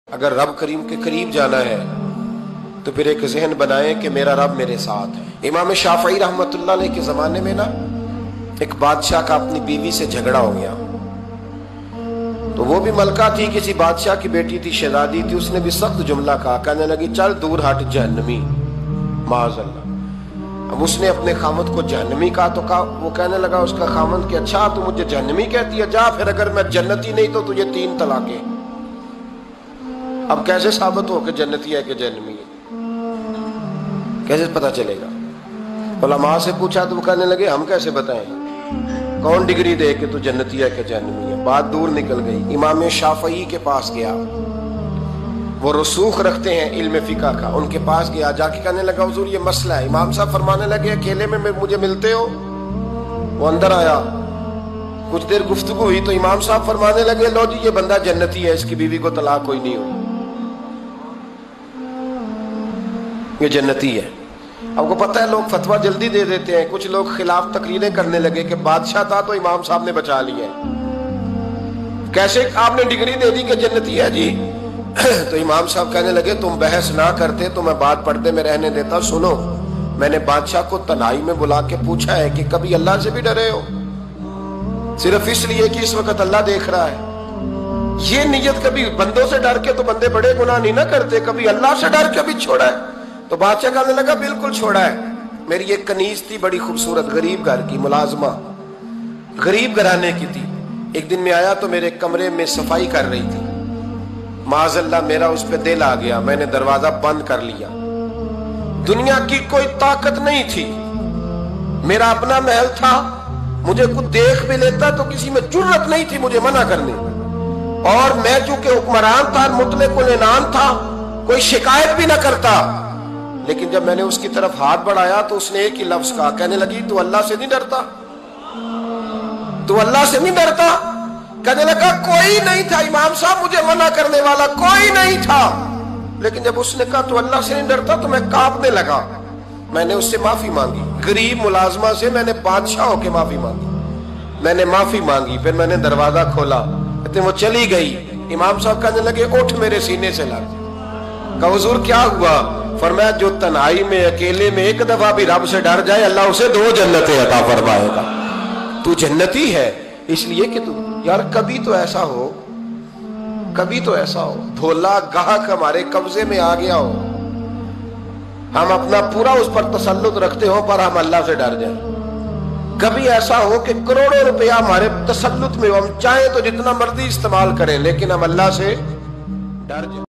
اگر رب کریم کے قریب جانا ہے تو پھر ایک ذہن بنائیں کہ میرا رب میرے ساتھ ہے۔ امام شافعی رحمۃ اللہ علیہ کے زمانے میں ایک بادشاہ کا اپنی بیوی سے جھگڑا ہو گیا، تو وہ بھی ملکہ تھی، کسی بادشاہ کی بیٹی تھی، شہزادی تھی، اس نے بھی سخت جملہ کہا، کہنے لگی چل دور ہٹ جہنمی، معاذ اللہ۔ اب اس نے اپنے خامد کو جہنمی کہا تو وہ کہنے لگا اس کا خامد کہ اچھا تو مجھے جہنمی کہتی ہے، جا پھر اگر میں جنتی نہیں تو تجھے 3 طلاقیں۔ اب کیسے ثابت ہو کہ جنتی ہے کہ جہنمی ہے؟ کیسے پتہ چلے گا؟ علماء سے پوچھا تو وہ کہنے لگے ہم کیسے بتائیں، کون ڈگری دے کہ تو جنتی ہے کہ جہنمی ہے؟ بات دور نکل گئی۔ امام شافعی کے پاس گیا، وہ رسوخ رکھتے ہیں علم فقہ کا، ان کے پاس گیا، جا کے کہنے لگا حضور یہ مسئلہ ہے۔ امام صاحب فرمانے لگے اکیلے میں مجھے ملتے ہو؟ وہ اندر آیا، کچھ دیر گفتگو ہوئی تو امام صاحب فرمانے لگے لو جی یہ بندہ جنتی ہے، اس کی بیوی کو طلاق کوئی نہیں ہوئی، یہ جنتی ہے۔ آپ کو پتہ ہے لوگ فتویٰ جلدی دے دیتے ہیں، کچھ لوگ خلاف تقریریں کرنے لگے کہ بادشاہ تھا تو امام صاحب نے بچا لیا ہے، کیسے آپ نے ڈگری دے دی کہ جنتی ہے جی؟ تو امام صاحب کہنے لگے تم بحث نہ کرتے تو میں بات پردے میں رہنے دیتا۔ سنو، میں نے بادشاہ کو تنہائی میں بلا کے پوچھا ہے کہ کبھی اللہ سے بھی ڈرے ہو؟ صرف اس لیے کہ اس وقت اللہ دیکھ رہا ہے۔ یہ نیت کبھی بندوں سے ڈر کے تو بندے بڑے گناہ نہیں نہ کرتے، کبھی اللہ سے ڈر کے بھی چھوڑا ہے؟ تو بادشاہ کہنے لگا بالکل چھوڑا ہے۔ میری ایک کنیز تھی بڑی خوبصورت، غریب گھر کی ملازمہ، غریب گھرانے کی تھی۔ ایک دن میں آیا تو میرے کمرے میں صفائی کر رہی تھی، معاذ اللہ میرا اس پہ دل آ گیا، میں نے دروازہ بند کر لیا۔ دنیا کی کوئی طاقت نہیں تھی، میرا اپنا محل تھا، مجھے کچھ دیکھ بھی لیتا تو کسی میں جرت نہیں تھی مجھے منع کرنے، اور میں چونکہ حکمران تھا، مطلق العنان تھا، کوئی شکایت بھی نہ کرتا۔ لیکن جب میں نے اس کی طرف ہاتھ بڑھایا تو اس نے ایک ہی لفظ کہا، کہنے لگی تو اللہ سے نہیں ڈرتا؟ تو اللہ سے نہیں ڈرتا؟ کہنے لگا کوئی نہیں تھا امام صاحب مجھے منع کرنے والا، کوئی نہیں تھا۔ لیکن جب اس نے کہا تو اللہ سے نہیں ڈرتا تو میں کانپنے لگا۔ میں نے اس سے معافی مانگی، غریب ملازمہ سے میں نے بادشاہ ہو کے معافی مانگی، میں نے معافی مانگی، پھر میں نے دروازہ کھولا، وہ چلی گئی۔ امام صاحب کہنے لگے اٹھ میرے سینے سے لگ۔ کہا حضور کیا ہوا؟ فرمایا جو تنہائی میں اکیلے میں ایک دفعہ بھی رب سے ڈر جائے اللہ اسے 2 جنتیں عطا فرمائے گا۔ تو جنتی ہے اس لیے کہ تو یار کبھی تو ایسا ہو، کبھی تو ایسا ہو بھولا گاہک ہمارے قبضے میں آ گیا ہو، ہم اپنا پورا اس پر تسلط رکھتے ہو پر ہم اللہ سے ڈر جائیں۔ کبھی ایسا ہو کہ کروڑوں روپیہ ہمارے تسلط میں ہو، ہم چاہیں تو جتنا مرضی استعمال کریں لیکن ہم اللہ سے ڈر جائیں۔